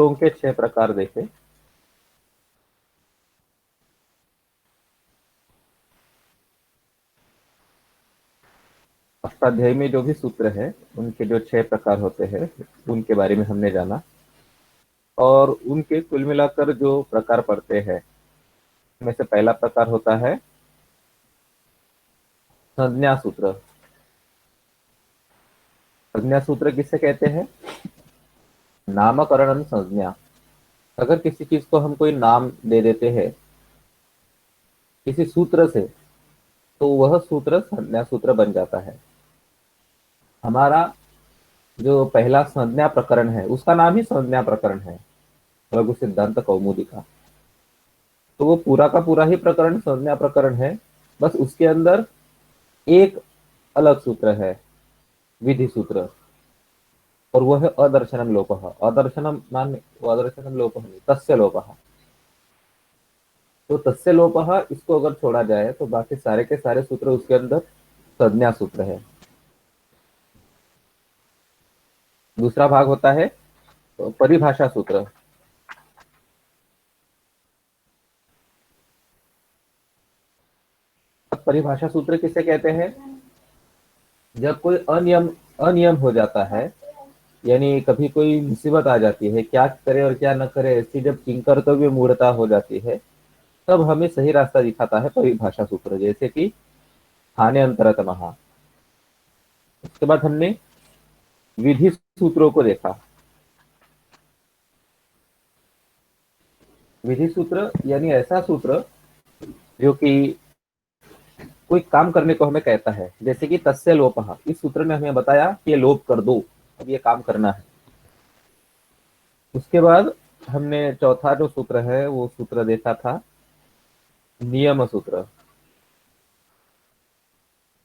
सूत्रों के 6 प्रकार देखे। अष्टाध्यायी में जो भी सूत्र है उनके जो 6 प्रकार होते हैं उनके बारे में हमने जाना, और उनके कुल मिलाकर जो प्रकार पड़ते हैं उनमें से पहला प्रकार होता है संज्ञा सूत्र। संज्ञा सूत्र किसे कहते हैं? नामकरण संज्ञा। अगर किसी चीज को हम कोई नाम दे देते हैं किसी सूत्र से, तो वह सूत्र संज्ञा सूत्र बन जाता है। हमारा जो पहला संज्ञा प्रकरण है उसका नाम ही संज्ञा प्रकरण है, लघु सिद्धांत कौमुदी का। तो वो पूरा का पूरा ही प्रकरण संज्ञा प्रकरण है, बस उसके अंदर एक अलग सूत्र है, विधि सूत्र, और वो है अदर्शनम लोपः। अदर्शनम मान अदर्शनम लोपः नहीं, तस्य लोपः। तो तस्य लोपः इसको अगर छोड़ा जाए तो बाकी सारे के सारे सूत्र उसके अंदर संज्ञा सूत्र है। दूसरा भाग होता है तो परिभाषा सूत्र। अब परिभाषा सूत्र किसे कहते हैं? जब कोई अनियम अनियम हो जाता है, यानी कभी कोई मुसीबत आ जाती है, क्या करे और क्या न करे, ऐसी जब किंकर्तव्य मूढ़ता हो जाती है, तब हमें सही रास्ता दिखाता है परिभाषा सूत्र। जैसे कि हानि अंतरतमः। उसके बाद हमने विधि सूत्रों को देखा। विधि सूत्र यानी ऐसा सूत्र जो कि कोई काम करने को हमें कहता है, जैसे कि तस्य लोपः। इस सूत्र में हमें बताया कि ये लोप कर दो, अब ये काम करना है। उसके बाद हमने चौथा जो सूत्र है वो सूत्र देखा था नियम सूत्र।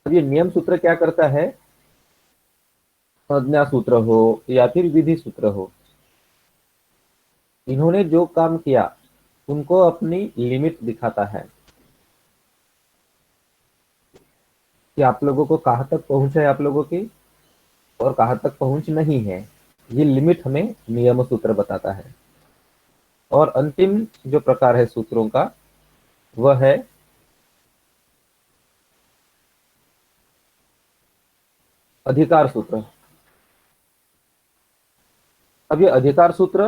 अब ये नियम सूत्र क्या करता है? संज्ञा सूत्र हो या फिर विधि सूत्र हो, इन्होंने जो काम किया उनको अपनी लिमिट दिखाता है कि आप लोगों को कहाँ तक पहुंच है आप लोगों की, और कहाँ तक पहुंच नहीं है। ये लिमिट हमें नियम सूत्र बताता है। और अंतिम जो प्रकार है सूत्रों का वह है अधिकार सूत्र। अब ये अधिकार सूत्र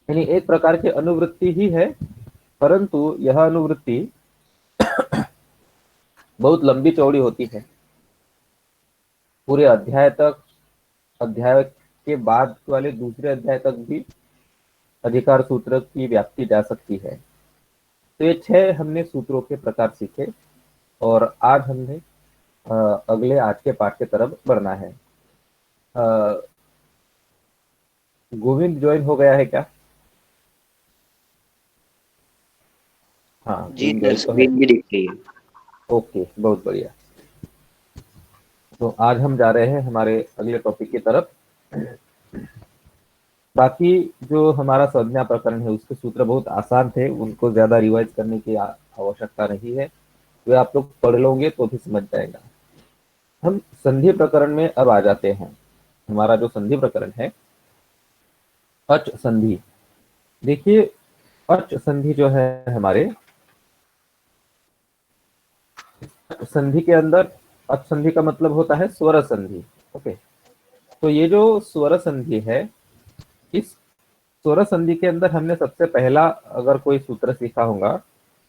यानी एक प्रकार की अनुवृत्ति ही है, परंतु यह अनुवृत्ति बहुत लंबी चौड़ी होती है। पूरे अध्याय तक, अध्याय के बाद वाले दूसरे अध्याय तक भी अधिकार सूत्र की व्याप्ति जा सकती है। तो ये 6 हमने सूत्रों के प्रकार सीखे, और आज हमने अगले आज के पाठ की तरफ बढ़ना है। गोविंद ज्वाइन हो गया है क्या? हाँ, जी गोविंद सर, ज्वाइन तो है। स्क्रीन भी दिख रही है। ओके, बहुत बढ़िया। तो आज हम जा रहे हैं हमारे अगले टॉपिक की तरफ। बाकी जो हमारा संज्ञा प्रकरण है उसके सूत्र बहुत आसान थे, उनको ज्यादा रिवाइज करने की आवश्यकता नहीं है, वे आप लोग पढ़ लोगे तो भी समझ जाएगा। हम संधि प्रकरण में अब आ जाते हैं। हमारा जो संधि प्रकरण है अच संधि। देखिए, अच संधि जो है हमारे संधि के अंदर, अच संधि का मतलब होता है स्वर संधि। ओके, तो ये जो स्वर संधि है, इस स्वर संधि के अंदर हमने सबसे पहला अगर कोई सूत्र सीखा होगा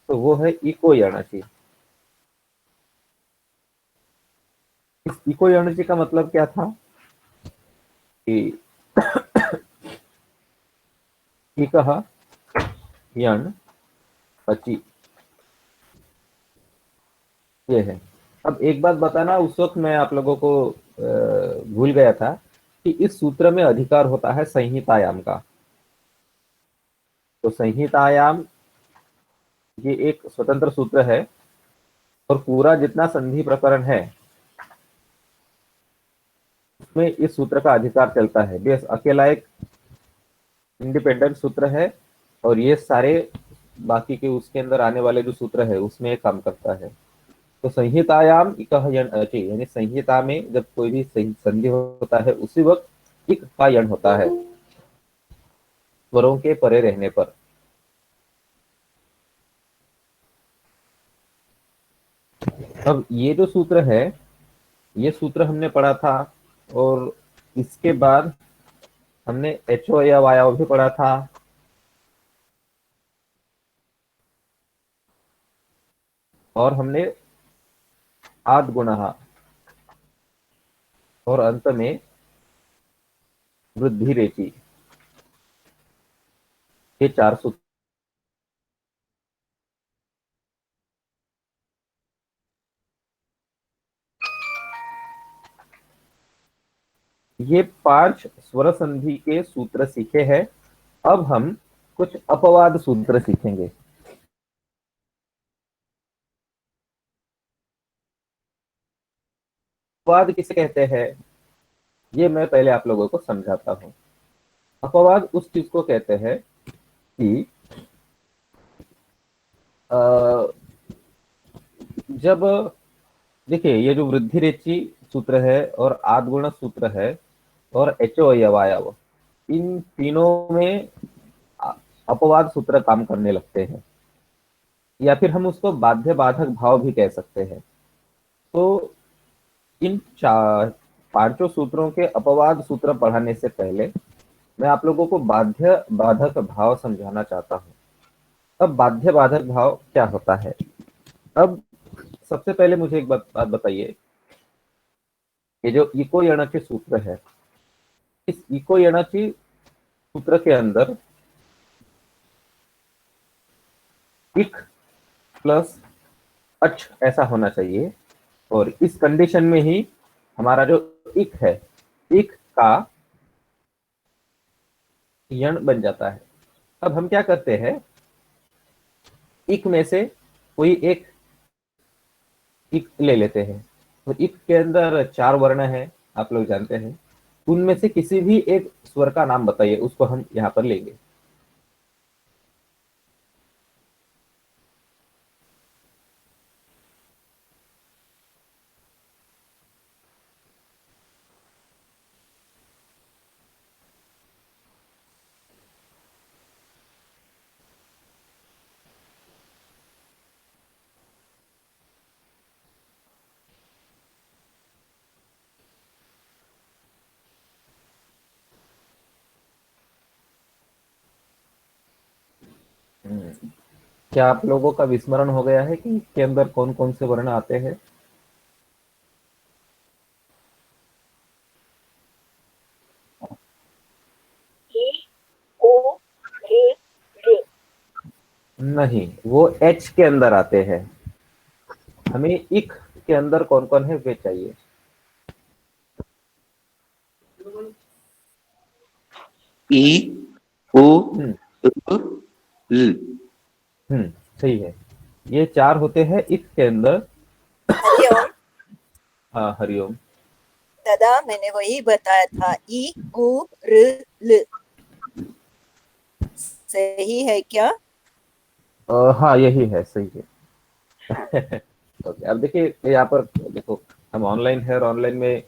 तो वो है इको यणचि। इस इको यणचि का मतलब क्या था कि इकः यण अचि, ये है। अब एक बात बताना, उस वक्त मैं आप लोगों को भूल गया था कि इस सूत्र में अधिकार होता है संहितायाम का। तो संहितायाम ये एक स्वतंत्र सूत्र है, और पूरा जितना संधि प्रकरण है उसमें इस सूत्र का अधिकार चलता है। बेस अकेला एक इंडिपेंडेंट सूत्र है, और ये सारे बाकी के उसके अंदर आने वाले जो सूत्र है उसमें काम करता है। तो संहितायाम इकः यण अचि, यानी संहिता में जब कोई भी संधि होता है उसी वक्त इक का यण होता है। स्वरों के परे रहने पर। अब ये जो सूत्र है, ये सूत्र हमने पढ़ा था, और इसके बाद हमने एचो या वायव भी पढ़ा था, और हमने आद गुणः, और अंत में वृद्धि रेचि, ये चार सूत्र। ये पांच स्वर संधि के सूत्र सीखे हैं। अब हम कुछ अपवाद सूत्र सीखेंगे। अपवाद किसे कहते हैं, ये मैं पहले आप लोगों को समझाता हूँ। अपवाद उस चीज को कहते हैं कि अ, जब, देखिए, ये जो वृद्धि रेचि सूत्र है और आद्गुण सूत्र है और एचो अयवायव, इन तीनों में अपवाद सूत्र काम करने लगते हैं, या फिर हम उसको बाध्य बाधक भाव भी कह सकते हैं। तो इन चार पांचों सूत्रों के अपवाद सूत्र पढ़ाने से पहले मैं आप लोगों को बाध्य बाधक भाव समझाना चाहता हूँ। अब बाध्य बाधक भाव क्या होता है। अब सबसे पहले मुझे एक बात बताइए, ये जो इको यणचि सूत्र है, इस इको यणचि सूत्र के अंदर इक प्लस अच ऐसा होना चाहिए, और इस कंडीशन में ही हमारा जो इक है, इक का यण बन जाता है। अब हम क्या करते हैं, इक में से कोई एक इक ले लेते हैं। तो इक के अंदर चार वर्ण है, आप लोग जानते हैं। उनमें से किसी भी एक स्वर का नाम बताइए, उसको हम यहाँ पर लेंगे। क्या आप लोगों का विस्मरण हो गया है कि इसके अंदर कौन कौन से वर्ण आते हैं। ए ओ रे रे। नहीं, वो एच के अंदर आते हैं। हमें इक के अंदर कौन कौन है वे चाहिए। ई ओ हम्म ल। सही है। ये चार होते हैं इक के अंदर। हरिओम। हाँ, हरिओम। दादा, मैंने वही बताया था, ई उ र ल। सही है क्या? हाँ, यही है, सही है। ओके, अब देखिए यहाँ पर देखो, हम ऑनलाइन है, और ऑनलाइन में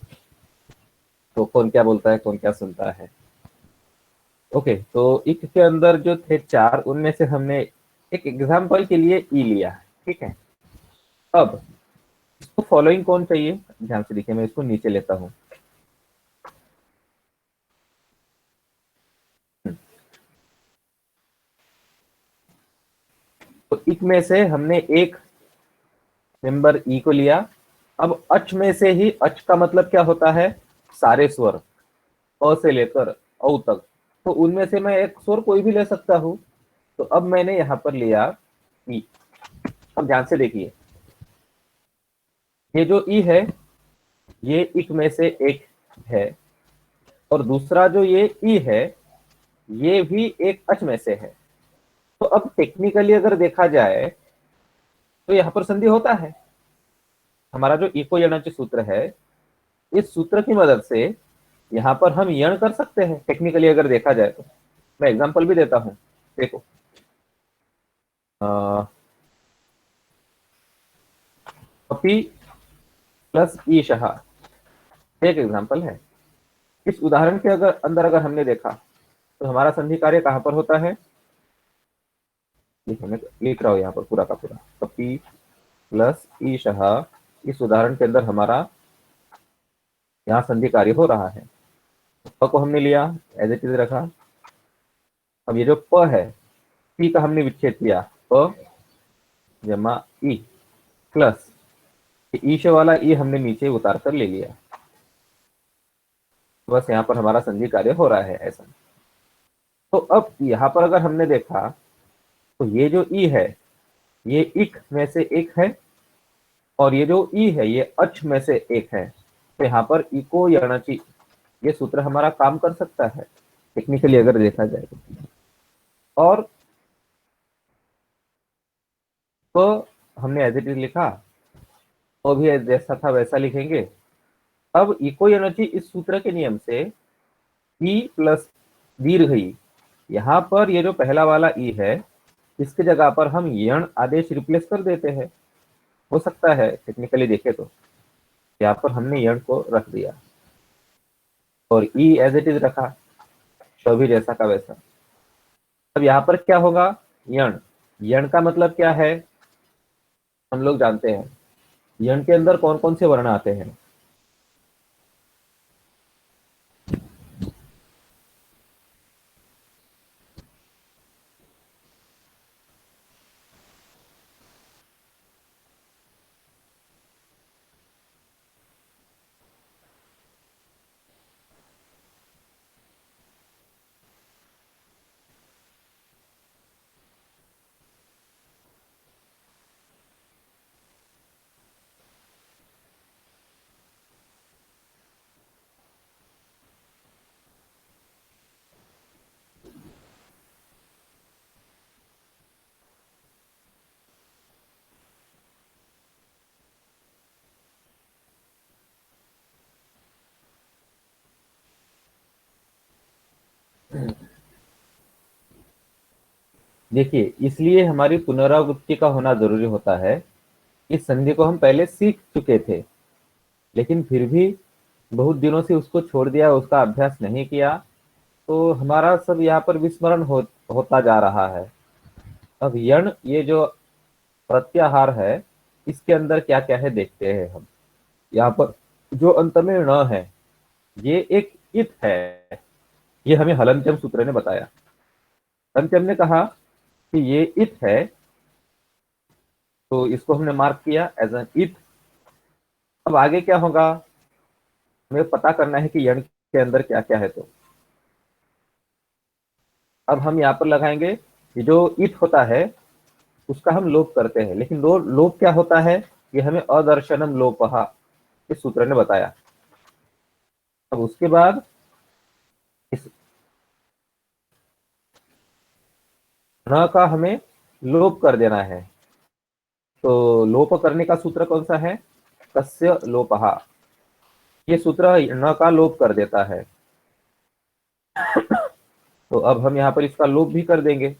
तो कौन क्या बोलता है, कौन क्या सुनता है। ओके, तो इक के अंदर जो थे चार, उनमें से हमने एक एग्जाम्पल के लिए ई लिया है, ठीक है। अब इसको फॉलोइंग कौन चाहिए, ध्यान से देखिए, मैं इसको नीचे लेता हूँ। तो इक में से हमने एक मेंबर ई को लिया। अब अच में से ही, अच का मतलब क्या होता है, सारे स्वर, अ से लेकर औ तक। तो उनमें से मैं एक स्वर कोई भी ले सकता हूँ। तो अब मैंने यहाँ पर लिया ई। अब ध्यान से देखिए, ये जो ई है, ये इक में से एक है, और दूसरा जो ये ई है, ये भी एक अच में से है। तो अब टेक्निकली अगर देखा जाए, तो यहाँ पर संधि होता है। हमारा जो इको यणच सूत्र है, इस सूत्र की मदद से यहाँ पर हम यण कर सकते हैं, टेक्निकली अगर देखा जाए तो। मैं एग्जांपल भी देता हूँ, देखो। अपि प्लस ईशः, एक एग्जांपल है। इस उदाहरण के अंदर अगर हमने देखा, तो हमारा संधि कार्य कहाँ पर होता है, देखिए मैं लिख रहा हूँ यहाँ पर पूरा का पूरा। तो पी प्लस ईशः, इस उदाहरण के अंदर हमारा यहाँ संधि कार्य हो रहा है। प को हमने लिया, एज इट इज रखा। अब ये जो प है, पी का हमने विच्छेद किया, प जमा ई प्लस ईश वाला ई हमने नीचे उतार कर ले लिया। बस यहाँ पर हमारा संधि कार्य हो रहा है ऐसा। तो अब यहाँ पर अगर हमने देखा तो ये जो ई है ये इक में से एक है, और ये जो ई है ये अच में से एक है। तो यहाँ पर इको यणचि ये सूत्र हमारा काम कर सकता है टेक्निकली अगर देखा जाए तो। और तो हमने एज इट इज लिखा, तो भी जैसा था वैसा लिखेंगे। अब इको यणचि इस सूत्र के नियम से ई प्लस दीर्घ ई, यहाँ पर ये जो पहला वाला ई है इसके जगह पर हम यण आदेश रिप्लेस कर देते हैं, हो सकता है टेक्निकली देखे तो। यहाँ पर हमने यण को रख दिया और ई एज इट इज रखा, तो भी जैसा का वैसा। अब यहाँ पर क्या होगा, यण, यण का मतलब क्या है हम लोग जानते हैं। यण के अंदर कौन कौन से वर्ण आते हैं, देखिए इसलिए हमारी पुनरावृत्ति का होना जरूरी होता है। इस संधि को हम पहले सीख चुके थे लेकिन फिर भी बहुत दिनों से उसको छोड़ दिया, उसका अभ्यास नहीं किया, तो हमारा सब यहाँ पर विस्मरण होता जा रहा है। अब यण ये जो प्रत्याहार है इसके अंदर क्या क्या है देखते हैं हम। यहाँ पर जो अंत में ण है ये एक इत है, ये हमें हलंत्यम सूत्र ने बताया। हलंत्यम ने कहा कि ये इत है, तो इसको हमने मार्क किया एज एन इत। अब आगे क्या होगा हमें पता करना है कि यण के अंदर क्या क्या है। तो अब हम यहाँ पर लगाएंगे, ये जो इत होता है उसका हम लोप करते हैं, लेकिन लोप क्या होता है ये हमें अदर्शनम लोपः इस सूत्र ने बताया। अब उसके बाद इस न का हमें लोप कर देना है। तो लोप करने का सूत्र कौन सा है, कस्य लोपः, ये सूत्र न का लोप कर देता है। तो अब हम यहाँ पर इसका लोप भी कर देंगे,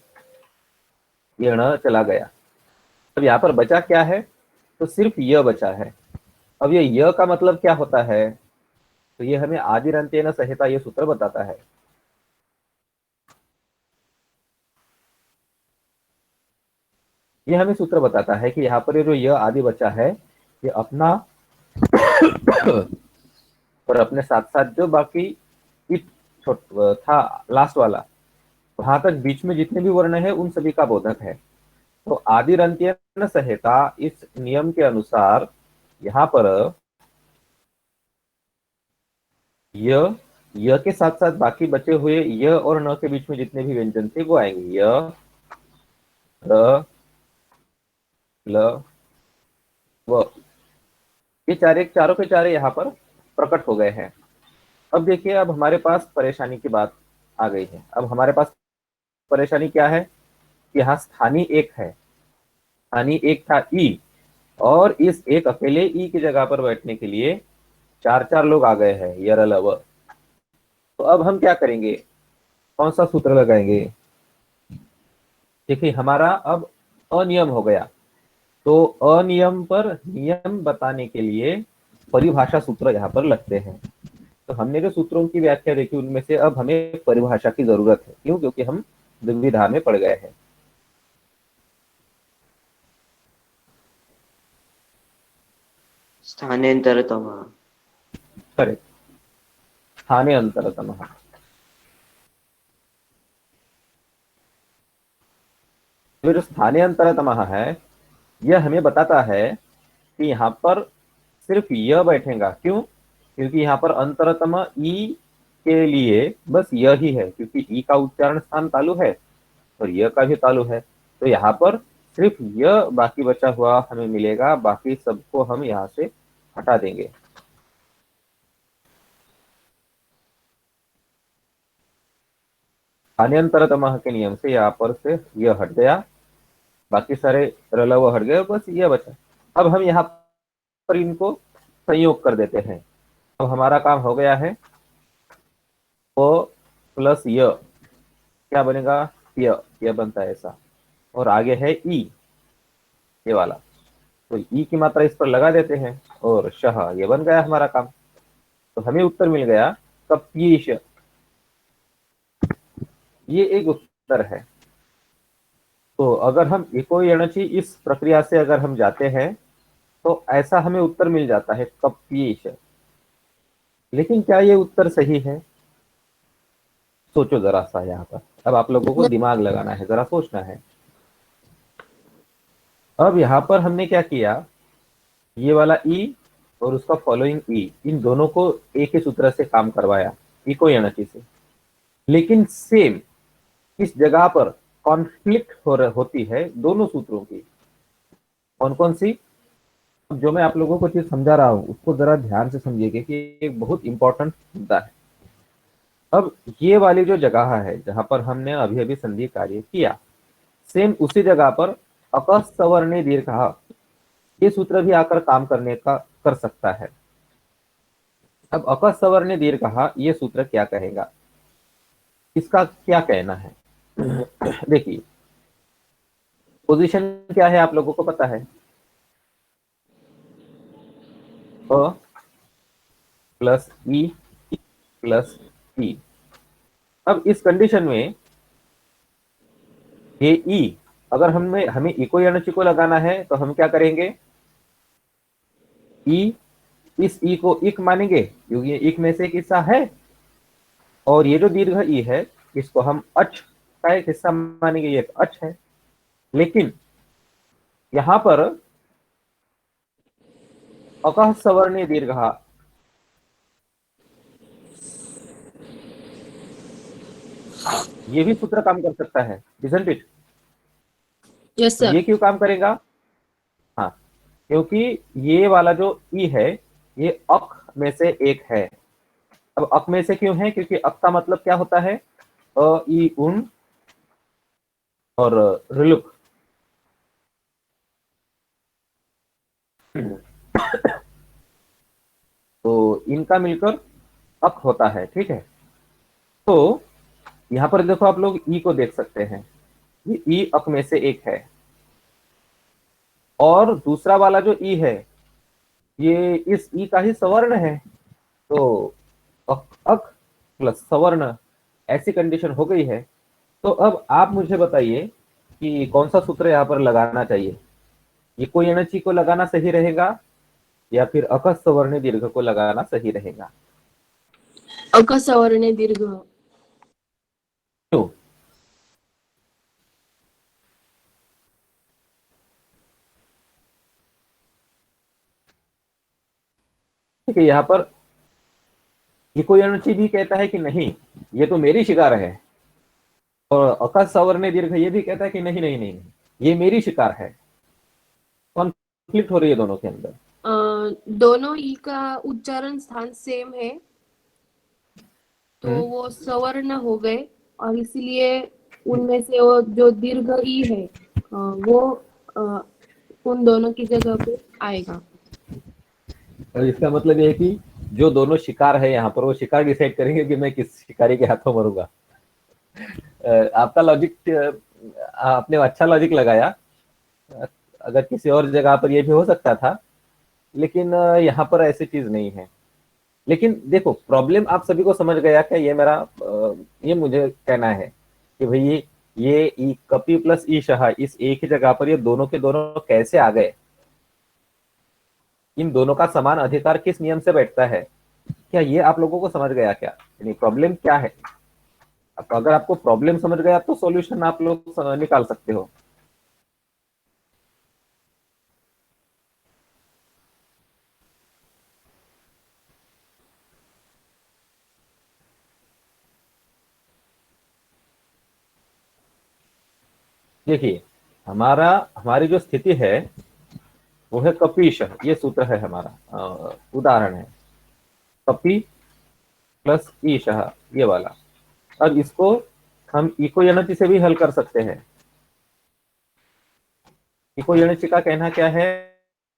ये न चला गया। अब यहाँ पर बचा क्या है, तो सिर्फ य बचा है। अब ये य का मतलब क्या होता है, तो ये हमें आदिरंत्येन सहिता ये सूत्र बताता है। ये हमें सूत्र बताता है कि यहाँ पर ये जो य आदि बचा है ये अपना और अपने साथ साथ जो बाकी इत था लास्ट वाला, वहां तक बीच में जितने भी वर्ण है उन सभी का बोधक है। तो आदिरंत्येन सहिता इस नियम के अनुसार यहाँ पर य के साथ साथ बाकी बचे हुए य और न के बीच में जितने भी व्यंजन थे वो आएंगे, य र ल व, ये चारों के चारे यहाँ पर प्रकट हो गए हैं। अब देखिए अब हमारे पास परेशानी की बात आ गई है। अब हमारे पास परेशानी क्या है, यहाँ स्थानीय एक है, स्थानीय एक था ई, और इस एक अकेले ई की जगह पर बैठने के लिए चार चार लोग आ गए हैं यरलव। तो अब हम क्या करेंगे, कौन सा सूत्र लगाएंगे। देखिए हमारा अब अनियम हो गया, तो अनियम पर नियम बताने के लिए परिभाषा सूत्र यहाँ पर लगते हैं। तो हमने जो सूत्रों की व्याख्या देखी उनमें से अब हमें परिभाषा की जरूरत है। क्यों? क्योंकि हम दुविधा में पड़ गए हैं। स्थानेऽन्तरतमः। करेक्ट, स्थाने अंतरतम। तो जो स्थानीय अंतरतम है यह हमें बताता है कि यहाँ पर सिर्फ यह बैठेगा। क्यों? क्योंकि यहाँ पर अंतरतम ई के लिए बस यह ही है, क्योंकि ई का उच्चारण स्थान तालु है और यह का भी तालु है। तो यहाँ पर सिर्फ यह बाकी बचा हुआ हमें मिलेगा, बाकी सबको हम यहाँ से हटा देंगे। स्थानीयंतरतम के नियम से यहाँ पर से यह हट गया, बाकी सारे रलव हट गए, बस यह बचा। अब हम यहाँ पर इनको संयोग कर देते हैं। अब हमारा काम हो गया है। ओ प्लस य क्या बनेगा? य बनता है ऐसा, और आगे है ई, ये वाला। तो ई की मात्रा इस पर लगा देते हैं और शह, ये बन गया हमारा काम। तो हमें उत्तर मिल गया कपीश। ये एक उत्तर है। तो अगर हम इको यणचि इस प्रक्रिया से अगर हम जाते हैं तो ऐसा हमें उत्तर मिल जाता है कपीश। लेकिन क्या ये उत्तर सही है? सोचो जरा सा यहाँ पर। अब आप लोगों को दिमाग लगाना है, जरा सोचना है। अब यहाँ पर हमने क्या किया, ये वाला ई और उसका फॉलोइंग ई, इन दोनों को एक ही सूत्र से काम करवाया, इको यणचि से। लेकिन सेम इस जगह पर कॉन्फ्लिक्ट होती है दोनों सूत्रों की। कौन कौन सी? अब जो मैं आप लोगों को चीज समझा रहा हूं उसको जरा ध्यान से समझिएगा कि एक बहुत इंपॉर्टेंट मुद्दा है। अब ये वाली जो जगह है जहां पर हमने अभी अभी संधि कार्य किया, सेम उसी जगह पर अकसवर्णी दीर्घ, ये सूत्र भी आकर काम करने का कर सकता है। अब अकसवर्णी दीर्घ ये सूत्र क्या कहेगा, इसका क्या कहना है? देखिए, पोजीशन क्या है आप लोगों को पता है। अ प्लस ई प्लस ई। अब इस कंडीशन में ये ई, अगर हमें इको यणचि को लगाना है तो हम क्या करेंगे? ई, इस ई को इक मानेंगे क्योंकि ये इक में से एक हिस्सा है, और ये जो दीर्घ ई है इसको हम अच का एक हिस्सा मानेंगे, ये एक अच है। लेकिन यहां पर अकः सवर्णी दीर्घ, ये भी सूत्र काम कर सकता है, isn't it? यस तो सर। ये क्यों काम करेगा? हाँ, क्योंकि ये वाला जो ई है ये अक में से एक है। अब अक में से क्यों है? क्योंकि अक का मतलब क्या होता है? अ ई उन और ऋलुक। तो इनका मिलकर अक होता है, ठीक है। तो यहां पर देखो आप लोग ई को देख सकते हैं, ये ई अक में से एक है, और दूसरा वाला जो ई है ये इस ई का ही सवर्ण है। तो अक अक प्लस सवर्ण, ऐसी कंडीशन हो गई है। तो अब आप मुझे बताइए कि कौन सा सूत्र यहाँ पर लगाना चाहिए? इको यणचि को लगाना सही रहेगा या फिर अकस सवर्ण दीर्घ को लगाना सही रहेगा? अकसवर्णे दीर्घ। क्यों? ठीक है, यहाँ पर इको यणचि भी कहता है कि नहीं ये तो मेरी शिकार है, और अकस सवर्ण दीर्घ ये भी कहता है कि नहीं नहीं नहीं नहीं, ये मेरी शिकार है। कॉन्फ्लिक्ट हो रही है दोनों के अंदर। दोनों ई का उच्चारण स्थान सेम है, तो वो सवर्ण हो गए, और इसीलिए उनमें से वो जो दीर्घ ई है वो उन दोनों की जगह पे आएगा। और इसका मतलब ये है कि जो दोनों शिकार है यहाँ पर वो शिकार डिसाइड करेंगे कि मैं किस शिकारी के हाथों मरूंगा। आपका लॉजिक, आपने अच्छा लॉजिक लगाया। अगर किसी और जगह पर ये भी हो सकता था, लेकिन यहाँ पर ऐसी चीज नहीं है। लेकिन देखो प्रॉब्लम आप सभी को समझ गया क्या? ये मेरा ये मुझे कहना है कि भाई ये ई कपी प्लस ई शाह इस एक ही जगह पर ये दोनों के दोनों कैसे आ गए? इन दोनों का समान अधिकार किस नियम से बैठता है? क्या ये आप लोगों को समझ गया क्या? यानी प्रॉब्लम क्या है? अब अगर आपको प्रॉब्लम समझ गया तो सॉल्यूशन आप लोग निकाल सकते हो। देखिए हमारी जो स्थिति है वो है कपीश, ये सूत्र है हमारा, उदाहरण है कपी प्लस ईशः, ये वाला। अब इसको हम इको यणचि से भी हल कर सकते हैं। इको यणचि का कहना क्या है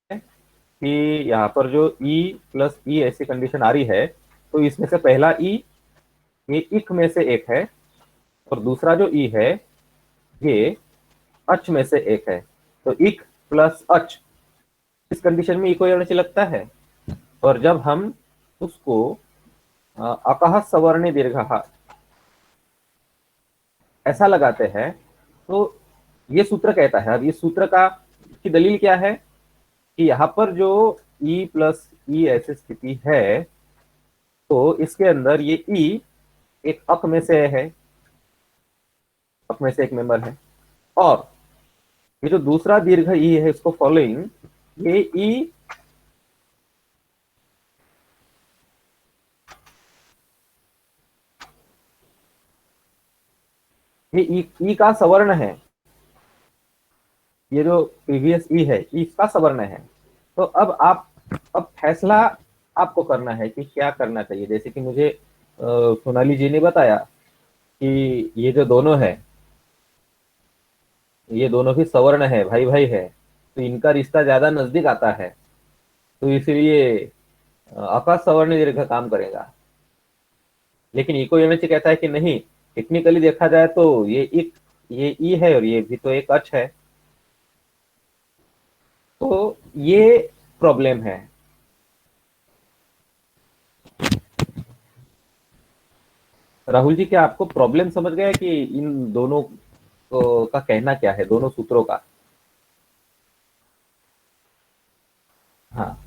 कि यहाँ पर जो ई प्लस ई ऐसी कंडीशन आ रही है तो इसमें से पहला ई ये इक में से एक है और दूसरा जो ई है ये अच में से एक है। तो इक प्लस अच, इस कंडीशन में इको यणचि लगता है। और जब हम उसको अकः सवर्णे दीर्घः ऐसा लगाते हैं तो ये सूत्र कहता है, अब इस सूत्र का की दलील क्या है कि यहाँ पर जो ई प्लस ई ऐसी स्थिति है तो इसके अंदर ये ई एक अक में से है, अक में से एक मेंबर है। और ये जो दूसरा दीर्घ ई है इसको फॉलोइंग, ये ई ये ई का सवर्ण है। ये जो प्रीवियस ई है इसका सवर्ण है। तो अब फैसला आपको करना है कि क्या करना चाहिए। जैसे कि मुझे सोनाली जी ने बताया कि ये जो दोनों है ये दोनों भी सवर्ण है, भाई भाई है, तो इनका रिश्ता ज्यादा नजदीक आता है, तो इसलिए अका सवर्ण दीर्घ काम करेगा। लेकिन इको यूनिट कहता है कि नहीं, टेक्निकली देखा जाए तो ये ई है और ये भी तो एक अच है। तो ये प्रॉब्लम है। राहुल जी, क्या आपको प्रॉब्लम समझ गया कि इन दोनों का कहना क्या है, दोनों सूत्रों का? हाँ।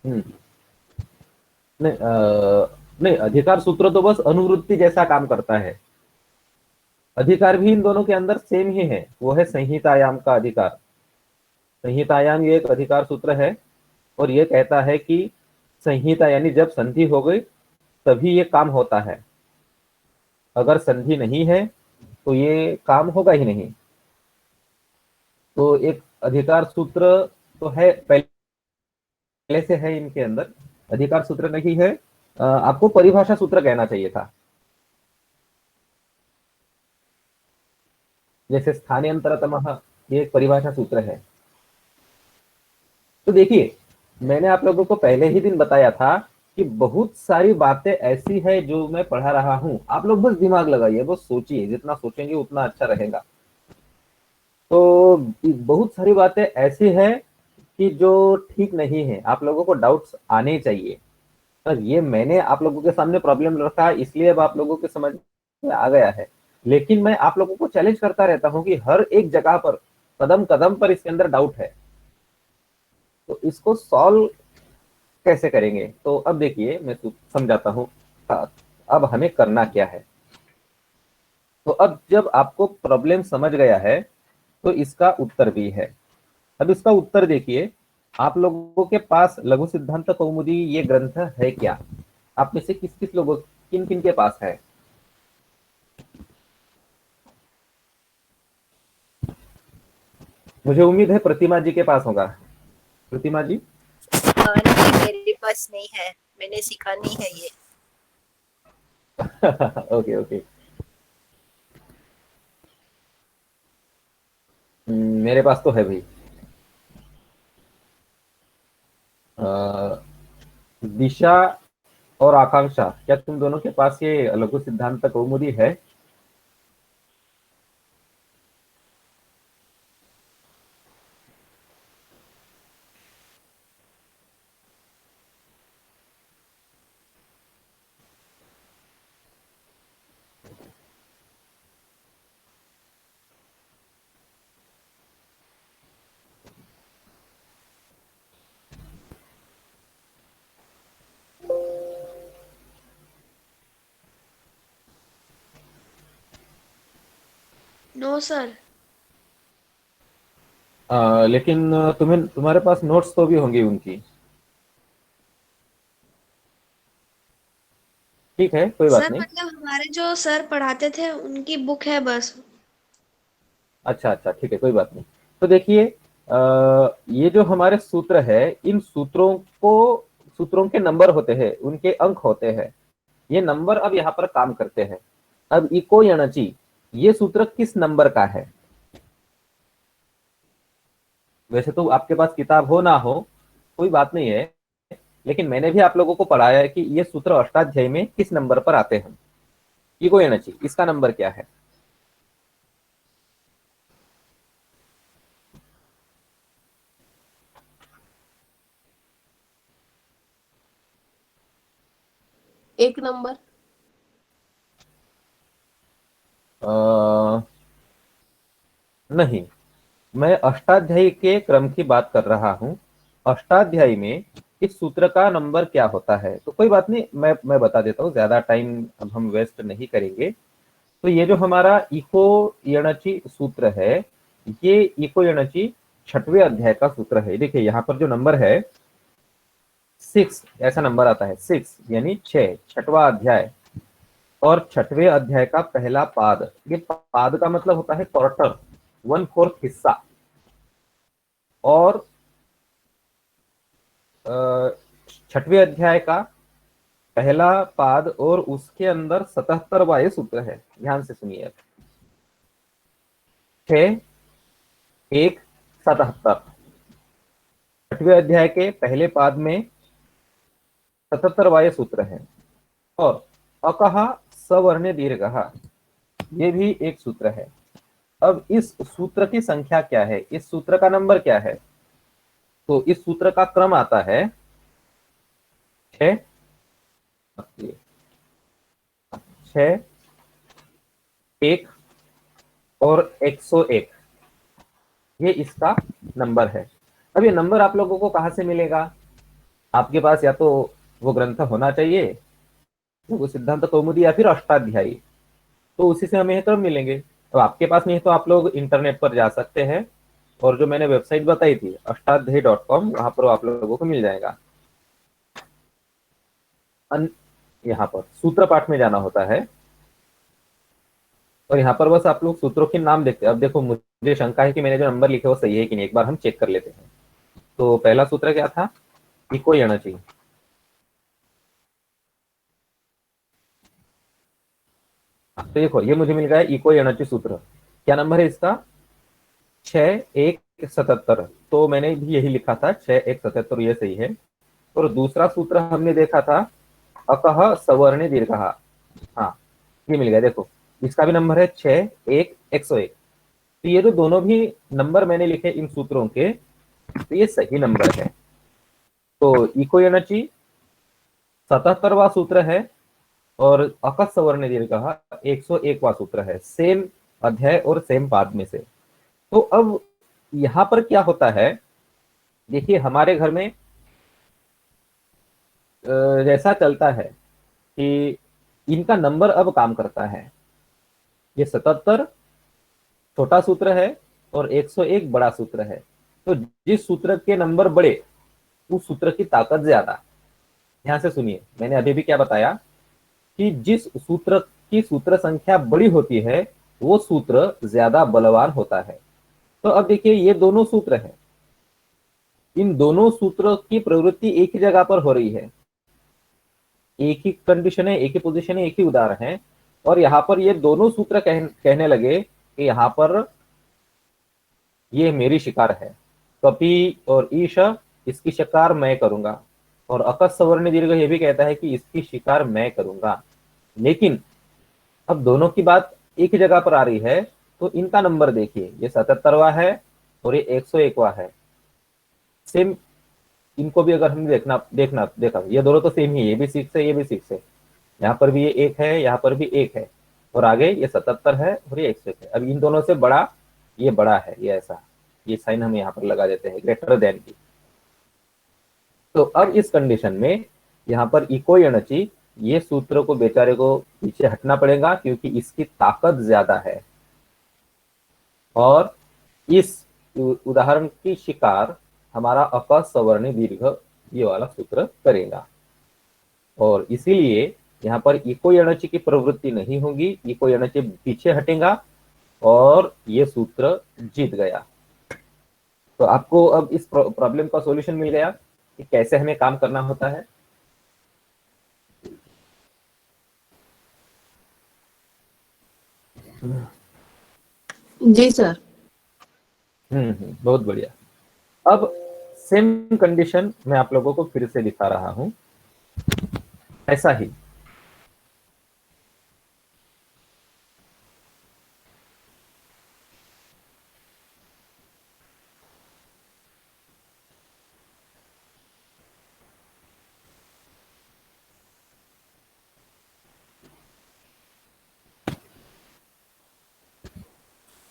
हम्म। नहीं नहीं, अधिकार सूत्र तो बस अनुवृत्ति जैसा काम करता है। अधिकार भी इन दोनों के अंदर सेम ही है, वो है संहितायाम का अधिकार। संहितायाम ये एक अधिकार सूत्र है और ये कहता है कि संहिता यानी जब संधि हो गई तभी ये काम होता है, अगर संधि नहीं है तो ये काम होगा ही नहीं। तो एक अधिकार सूत्र तो है, पहले से है इनके अंदर। अधिकार सूत्र नहीं है, आपको परिभाषा सूत्र कहना चाहिए था। जैसे स्थानांतरतमः, ये एक परिभाषा सूत्र है। तो देखिए, मैंने आप लोगों को पहले ही दिन बताया था कि बहुत सारी बातें ऐसी है जो मैं पढ़ा रहा हूं, आप लोग बस दिमाग लगाइए, बस सोचिए, जितना सोचेंगे उतना अच्छा रहेगा। तो बहुत सारी बातें ऐसी है कि जो ठीक नहीं है, आप लोगों को डाउट्स आने चाहिए। और ये मैंने आप लोगों के सामने प्रॉब्लम रखा इसलिए अब आप लोगों के समझ में आ गया है। लेकिन मैं आप लोगों को चैलेंज करता रहता हूं कि हर एक जगह पर कदम कदम पर इसके अंदर डाउट है, तो इसको सॉल्व कैसे करेंगे? तो अब देखिए मैं समझाता हूँ अब हमें करना क्या है। तो अब जब आपको प्रॉब्लम समझ गया है तो इसका उत्तर भी है। अब इसका उत्तर देखिए, आप लोगों के पास लघु सिद्धांत कौमुदी ये ग्रंथ है क्या? आप में से किस किस लोगों, किन किन के पास है? मुझे उम्मीद है प्रतिमा जी के पास होगा। प्रतिमा जी? नहीं, मेरे पास नहीं है, मैंने सीखा नहीं है ये। Okay okay. मेरे पास तो है भाई। दिशा और आकांक्षा, क्या तुम दोनों के पास ये लघु सिद्धांत कौमुदी है? No sir. लेकिन तुम्हारे पास नोट्स तो भी होंगी उनकी। ठीक है, कोई बात सर नहीं। मतलब हमारे जो सर पढ़ाते थे उनकी बुक है बस। अच्छा अच्छा, ठीक है, कोई बात नहीं। तो देखिए, ये जो हमारे सूत्र है, इन सूत्रों के नंबर होते हैं, उनके अंक होते हैं। ये नंबर अब यहाँ पर काम करते हैं। अब इको यणचि, ये सूत्र किस नंबर का है? वैसे तो आपके पास किताब हो ना हो कोई बात नहीं है, लेकिन मैंने भी आप लोगों को पढ़ाया है कि ये सूत्र अष्टाध्यायी में किस नंबर पर आते हैं। इको यणचि, इसका नंबर क्या है? एक नंबर। अ, नहीं, मैं अष्टाध्यायी के क्रम की बात कर रहा हूं। अष्टाध्यायी में इस सूत्र का नंबर क्या होता है? तो कोई बात नहीं, मैं बता देता हूँ, ज्यादा टाइम अब हम वेस्ट नहीं करेंगे। तो ये जो हमारा इको यणचि सूत्र है, ये इको यणचि छठवें अध्याय का सूत्र है। देखिए यहाँ पर जो नंबर है 6, ऐसा नंबर आता है 6, यानी 6, छठवां अध्याय। और छठवें अध्याय का पहला पाद, ये पाद का मतलब होता है क्वार्टर, 1/4 हिस्सा। और छठवें अध्याय का पहला पाद और उसके अंदर 77वां सूत्र है। ध्यान से सुनिए। 6, 1, 77, छठवें अध्याय के पहले पाद में 77वां सूत्र है। और अकहा सवर्ण दीर्घः, ये भी एक सूत्र है। अब इस सूत्र की संख्या क्या है, इस सूत्र का नंबर क्या है? तो इस सूत्र का क्रम आता है 6, 6, 1 और 101, ये इसका नंबर है। अब ये नंबर आप लोगों को कहां से मिलेगा? आपके पास या तो वो ग्रंथ होना चाहिए, वो सिद्धांत कौमुदी या फिर अष्टाध्यायी, तो उसी से हमें क्रम मिलेंगे। तो आपके पास नहीं तो आप लोग इंटरनेट पर जा सकते हैं, और जो मैंने वेबसाइट बताई थी अष्टाध्यायी.com, वहां पर आप लोगों को मिल जाएगा। यहाँ पर सूत्र पाठ में जाना होता है, और यहाँ पर बस आप लोग सूत्रों के नाम देखते हैं। अब देखो, मुझे शंका है कि मैंने जो नंबर लिखे वो सही है कि नहीं, एक बार हम चेक कर लेते हैं। तो पहला सूत्र क्या था? इको यणचि। तो देखो, ये मुझे मिल गया इको यणचि सूत्र। क्या नंबर है इसका? 6, 1, 77। तो मैंने भी यही लिखा था, 6, 1, 77, ये सही है। और दूसरा सूत्र हमने देखा था अकह सवर्ण दीर्घः। हाँ, ये मिल गया। देखो, इसका भी नंबर है 6, 1, 101। तो ये जो दोनों भी नंबर मैंने लिखे इन सूत्रों के, तो ये सही नंबर है। तो इको यणचि 77वां सूत्र है, और अकस सवर्ण दीर्घः 101वां सूत्र है, सेम अध्याय और सेम पाद में से। तो अब यहां पर क्या होता है, देखिए हमारे घर में जैसा चलता है कि इनका नंबर अब काम करता है। ये 77 छोटा सूत्र है और 101 बड़ा सूत्र है। तो जिस सूत्र के नंबर बड़े, उस सूत्र की ताकत ज्यादा। ध्यान से सुनिए, मैंने अभी भी क्या बताया कि जिस सूत्र की सूत्र संख्या बड़ी होती है, वो सूत्र ज्यादा बलवान होता है। तो अब देखिए, ये दोनों सूत्र हैं, इन दोनों सूत्रों की प्रवृत्ति एक ही जगह पर हो रही है, एक ही कंडीशन है, एक ही पोजीशन है, एक ही उदाहरण है। और यहाँ पर ये दोनों सूत्र कहने लगे कि यहाँ पर ये मेरी शिकार है, कपि और ईश, इसकी शिकार मैं करूंगा। और अकस सवर्ण दीर्घ ये भी कहता है कि इसकी शिकार मैं करूंगा। लेकिन अब दोनों की बात एक ही जगह पर आ रही है, तो इनका नंबर देखिए, ये 77वां है और ये 101वां है। सेम, इनको भी अगर हम देखा, ये दोनों तो सेम ही है, ये भी 6 है, ये भी 6 है। यहाँ पर भी ये 1 है, यहाँ पर भी 1 है, और आगे ये 77 है और ये 101 है। अब इन दोनों से बड़ा, ये बड़ा है, ये ऐसा, ये साइन हम यहाँ पर लगा देते हैं, ग्रेटर देन की। तो अब इस कंडीशन में यहाँ पर इको यणचि, ये सूत्र को बेचारे को पीछे हटना पड़ेगा, क्योंकि इसकी ताकत ज्यादा है। और इस उदाहरण की शिकार हमारा अपसवर्णी दीर्घ ये वाला सूत्र करेगा। और इसीलिए यहाँ पर इको यणचि की प्रवृत्ति नहीं होगी, इको यणचि पीछे हटेगा और ये सूत्र जीत गया। तो आपको अब इस प्रॉब्लम का सॉल्यूशन मिल गया कि कैसे हमें काम करना होता है। जी सर। बहुत बढ़िया। अब सेम कंडीशन मैं आप लोगों को फिर से दिखा रहा हूं, ऐसा ही।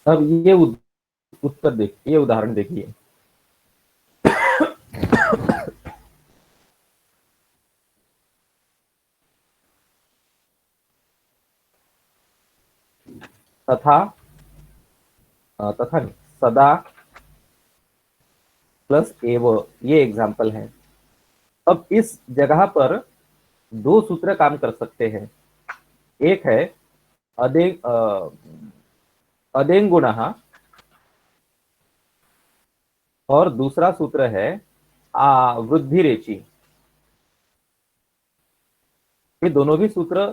अब ये उत्तर देखिए, ये उदाहरण देखिए। तथा तथा नहीं, सदा प्लस एव, ये एग्जाम्पल है। अब इस जगह पर दो सूत्र काम कर सकते हैं। एक है अदेंगुणः और दूसरा सूत्र है वृद्धिरेचि। ये दोनों भी सूत्र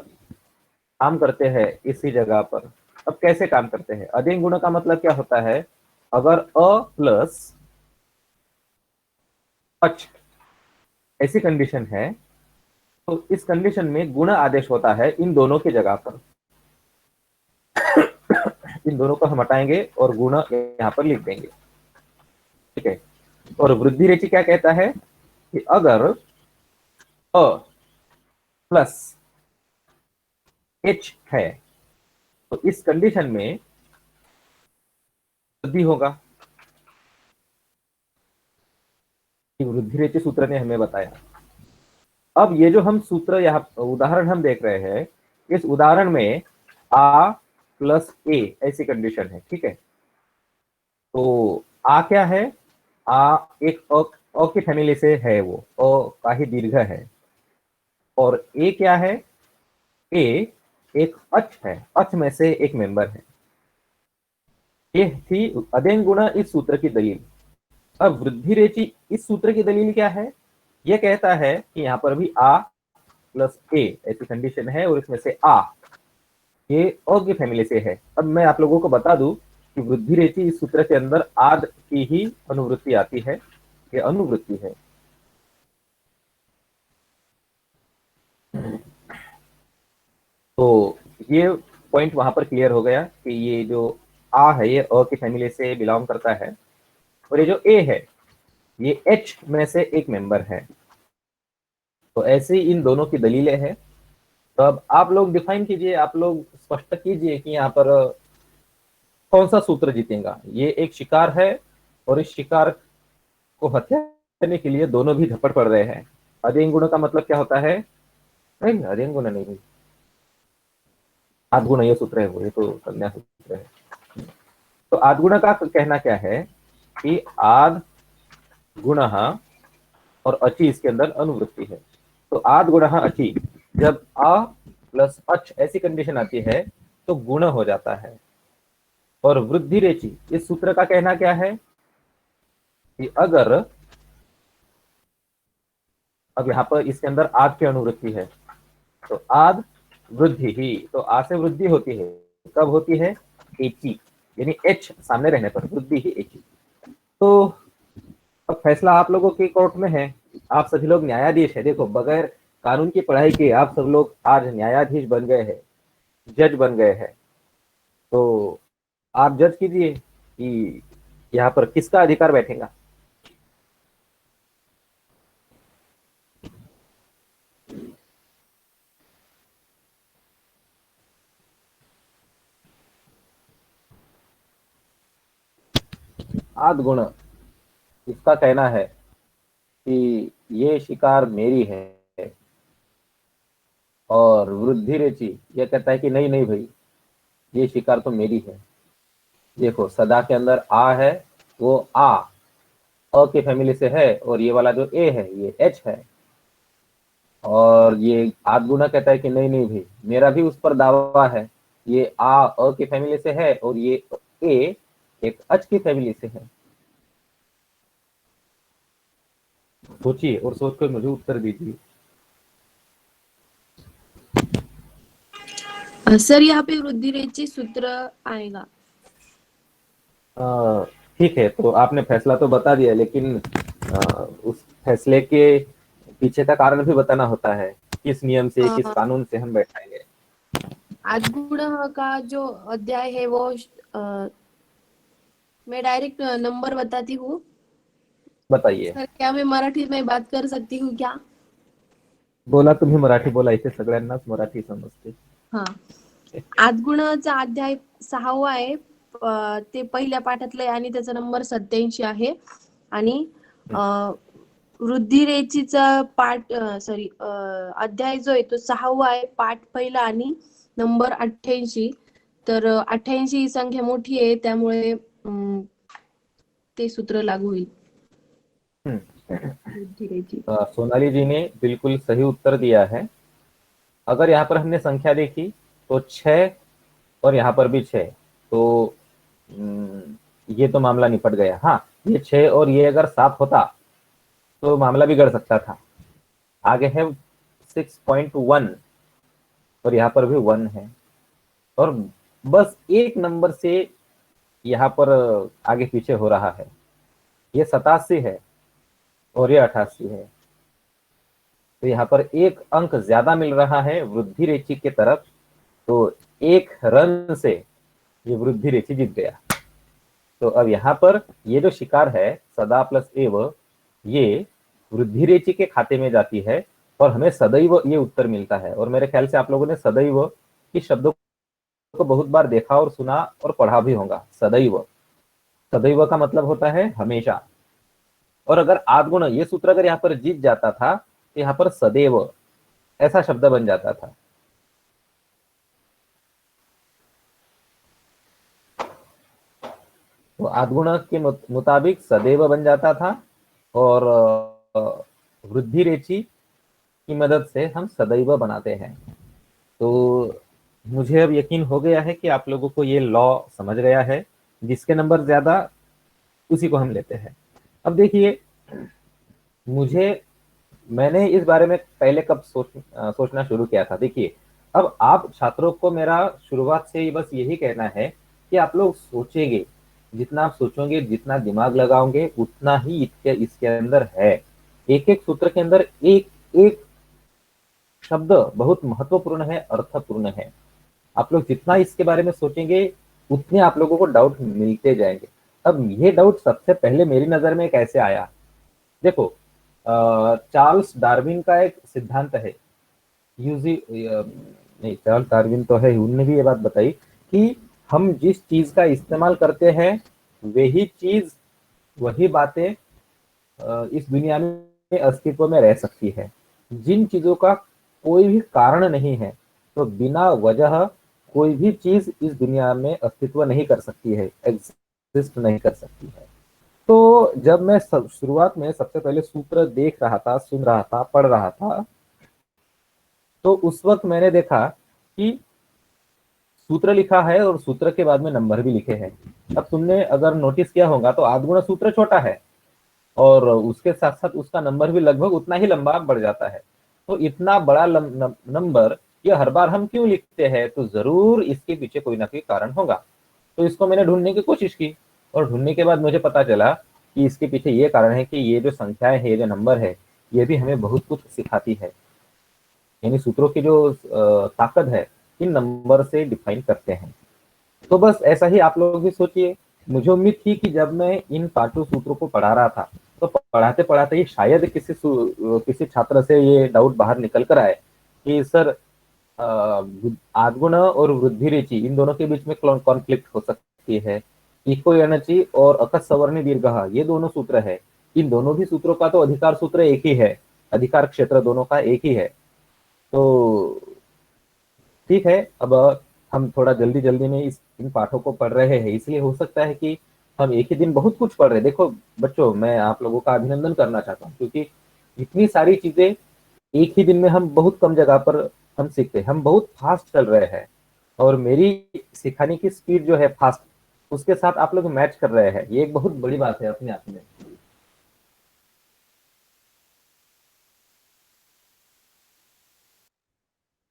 काम करते हैं इसी जगह पर। अब कैसे काम करते हैं? अदेंग गुण का मतलब क्या होता है? अगर अ प्लस अच ऐसी कंडीशन है तो इस कंडीशन में गुण आदेश होता है इन दोनों की जगह पर। इन दोनों को हम हटाएंगे और गुण यहाँ पर लिख देंगे, ठीक है। और वृद्धि रेचि क्या कहता है कि अगर अ प्लस एच है तो इस कंडीशन में वृद्धि होगा। वृद्धि रेचि सूत्र ने हमें बताया। अब ये जो हम सूत्र यहाँ उदाहरण हम देख रहे हैं, इस उदाहरण में आ प्लस ए ऐसी कंडीशन है, ठीक है। तो आ क्या है? आ एक अ की फैमिली से है, वो अ का ही दीर्घ है। और ए क्या है? ए एक अच है, अच में से एक मेंबर है। ये थी अदेंग गुण इस सूत्र की दलील। अब वृद्धि रेचि इस सूत्र की दलील क्या है? यह कहता है कि यहाँ पर भी आ प्लस ए ऐसी कंडीशन है और इसमें से आ ये अ की फैमिली से है। अब मैं आप लोगों को बता दूं कि वृद्धि रेचि इस सूत्र के अंदर आद की ही अनुवृत्ति आती है, ये अनुवृत्ति है। तो ये पॉइंट वहां पर क्लियर हो गया कि ये जो आ है ये अ की फैमिली से बिलोंग करता है और ये जो ए है ये एच में से एक मेंबर है। तो ऐसे ही इन दोनों की दलीलें हैं। तो अब आप लोग डिफाइन कीजिए, आप लोग स्पष्ट कीजिए कि यहाँ पर कौन सा सूत्र जीतेगा। ये एक शिकार है और इस शिकार को हत्या करने के लिए दोनों भी झपट पड़ रहे हैं। अधीन गुण का मतलब क्या होता है? नहीं, अधीन गुण नहीं, आद्गुण ये सूत्र है, वो ये तो संज्ञा सूत्र है। तो आद्गुण का कहना क्या है कि आद गुण और अचि इसके अंदर अनुवृत्ति है। तो आद गुण अचि, जब आ प्लस अच ऐसी कंडीशन आती है तो गुण हो जाता है। और वृद्धि रेचि इस सूत्र का कहना क्या है कि अगर अब यहाँ पर इसके अंदर आद की अनुवृत्ति है तो आद वृद्धि ही, तो आ से वृद्धि होती है, कब होती है? एची, यानी एच सामने रहने पर वृद्धि ही एची। तो अब फैसला आप लोगों के कोर्ट में है, आप सभी लोग न्यायाधीश है। देखो, बगैर कानून की पढ़ाई के आप सब लोग आज न्यायाधीश बन गए हैं, जज बन गए हैं। तो आप जज कीजिए कि यहाँ पर किसका अधिकार बैठेगा। आद गुण इसका कहना है कि ये शिकार मेरी है और वृद्धि रेचि ये कहता है कि नहीं नहीं भाई, ये शिकार तो मेरी है। देखो सदा के अंदर आ है, वो अ की फैमिली से है, और ये वाला जो ए है ये एच है। और ये आदगुणा कहता है कि नहीं नहीं भाई, मेरा भी उस पर दावा है, ये अ की फैमिली से है, और ये ए एक अच की फैमिली से है। सोचिए और सोच कर मुझे उत्तर दीजिए। सर यहाँ पे वृद्धि रेची सूत्र आएगा। ठीक है, तो आपने फैसला तो बता दिया, लेकिन उस फैसले के पीछे का कारण भी बताना होता है, किस नियम से, किस कानून से हम बैठाएंगे। आदगुण का जो अध्याय है वो मैं डायरेक्ट नंबर बताती हूँ। बताइए। सर क्या मैं मराठी में बात कर सकती हूँ क्या? बोला तुम्ही मराठी, बोला, इथे सगळ्यांनाच मराठी समजते। हा, आदगुणाचा अध्याय 6वा आहे, ते पहिल्या पाठातलं आहे आणि त्याचा नंबर 87 आहे. आणि वृद्धिरेचीचा पाठ अध्याय जो आहे तो 6वा आहे, पाठ पहिला आणि नंबर 88. तर 88 ही संख्या मोठी आहे, त्यामुळे ते सूत्र लागू होईल. वृद्धिरेची सोनाली जी ने बिल्कुल सही उत्तर दिया है। अगर यहाँ पर हमने संख्या देखी तो 6 और यहाँ पर भी 6, तो ये तो मामला निपट गया। हाँ, ये 6 और ये अगर 7 होता तो मामला बिगड़ सकता था। आगे है 6.1 और यहाँ पर भी 1 है, और बस एक नंबर से यहाँ पर आगे पीछे हो रहा है। ये 87 है और ये 88 है, तो यहाँ पर एक अंक ज्यादा मिल रहा है वृद्धि रेची के तरफ, तो एक रन से ये वृद्धि रेची जीत गया। तो अब यहाँ पर ये जो शिकार है सदा प्लस एव, ये वृद्धि रेची के खाते में जाती है और हमें सदैव ये उत्तर मिलता है। और मेरे ख्याल से आप लोगों ने सदैव की शब्दों को बहुत बार देखा और सुना और पढ़ा भी होगा। सदैव, सदैव का मतलब होता है हमेशा। और अगर आदगुण ये सूत्र अगर यहाँ पर जीत जाता था तो यहाँ पर सदैव ऐसा शब्द बन जाता था। तो आदगुण के मुताबिक सदैव बन जाता था, और वृद्धि रेची की मदद से हम सदैव बनाते हैं। तो मुझे अब यकीन हो गया है कि आप लोगों को ये लॉ समझ गया है, जिसके नंबर ज्यादा उसी को हम लेते हैं। अब देखिए, मैंने इस बारे में पहले कब सोचना शुरू किया था। देखिए, अब आप छात्रों को मेरा शुरुआत से ही बस यही कहना है कि आप लोग सोचेंगे, जितना आप सोचोगे, जितना दिमाग लगाओगे, उतना ही इसके अंदर है। एक एक सूत्र के अंदर एक एक शब्द बहुत महत्वपूर्ण है, अर्थपूर्ण है। आप लोग जितना इसके बारे में सोचेंगे उतने आप लोगों को डाउट मिलते जाएंगे। अब ये डाउट सबसे पहले मेरी नजर में कैसे आया, देखो, चार्ल्स डार्विन का एक सिद्धांत है, नहीं, चार्ल्स डार्विन तो है, उन्होंने भी ये बात बताई कि हम जिस चीज का इस्तेमाल करते हैं वही चीज, वही बातें इस दुनिया में अस्तित्व में रह सकती है। जिन चीजों का कोई भी कारण नहीं है, तो बिना वजह कोई भी चीज इस दुनिया में अस्तित्व नहीं कर सकती है, एग्जिस्ट नहीं कर सकती है। तो जब मैं शुरुआत में सबसे पहले सूत्र देख रहा था, सुन रहा था, पढ़ रहा था, तो उस वक्त मैंने देखा कि सूत्र लिखा है और सूत्र के बाद में नंबर भी लिखे हैं। अब तुमने अगर नोटिस किया होगा तो आधगुणा सूत्र छोटा है और उसके साथ साथ उसका नंबर भी लगभग उतना ही लंबा बढ़ जाता है। तो इतना बड़ा नंबर ये हर बार हम क्यों लिखते हैं, तो जरूर इसके पीछे कोई ना कोई कारण होगा। तो इसको मैंने ढूंढने की कोशिश की, और ढूंढने के बाद मुझे पता चला कि इसके पीछे ये कारण है कि ये जो संख्याएं है, ये जो नंबर है, ये भी हमें बहुत कुछ सिखाती है। यानी सूत्रों की जो ताकत है इन नंबर से डिफाइन करते हैं। तो बस ऐसा ही आप लोग भी सोचिए। मुझे उम्मीद थी कि जब मैं इन पाठ्य सूत्रों को पढ़ा रहा था तो पढ़ाते पढ़ाते ही शायद किसी छात्र से ये डाउट बाहर निकल कर आए कि सर, आदगुण और वृद्धि रेची इन दोनों के बीच में कॉन्फ्लिक्ट हो सकती है। इको एनर्जी और अकस सवर्णी दीर्घ, ये दोनों सूत्र है, इन दोनों भी सूत्रों का तो अधिकार सूत्र एक ही है, अधिकार क्षेत्र दोनों का एक ही है। तो ठीक है, अब हम थोड़ा जल्दी जल्दी में इन पाठों को पढ़ रहे हैं, इसलिए हो सकता है कि हम एक ही दिन बहुत कुछ पढ़ रहे हैं। देखो बच्चों, मैं आप लोगों का अभिनंदन करना चाहता हूँ, क्योंकि इतनी सारी चीजें एक ही दिन में हम बहुत कम जगह पर हम सीखते हैं। हम बहुत फास्ट चल रहे हैं, और मेरी सिखाने की स्पीड जो है फास्ट, उसके साथ आप लोग मैच कर रहे हैं। ये एक बहुत बड़ी बात है अपने आप में।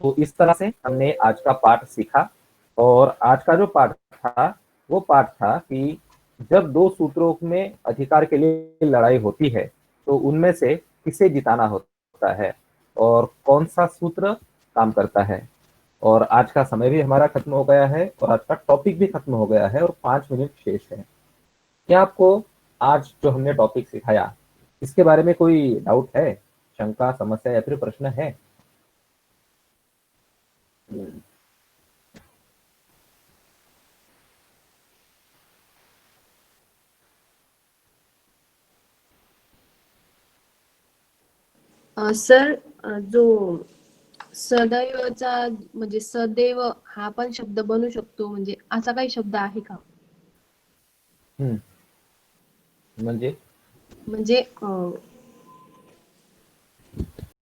तो इस तरह से हमने आज का पाठ सीखा, और आज का जो पाठ था वो पाठ था कि जब दो सूत्रों में अधिकार के लिए लड़ाई होती है तो उनमें से किसे जिताना होता है और कौन सा सूत्र काम करता है। और आज का समय भी हमारा खत्म हो गया है, और आज का टॉपिक भी खत्म हो गया है, और 5 मिनट शेष है। क्या आपको आज जो हमने टॉपिक सिखाया इसके बारे में कोई डाउट है, शंका, समस्या या फिर प्रश्न है? सर, जो सदैवचा म्हणजे सदैव हा पण शब्द बनू शकतो, म्हणजे असा काही शब्द आहे का? हम्म, म्हणजे म्हणजे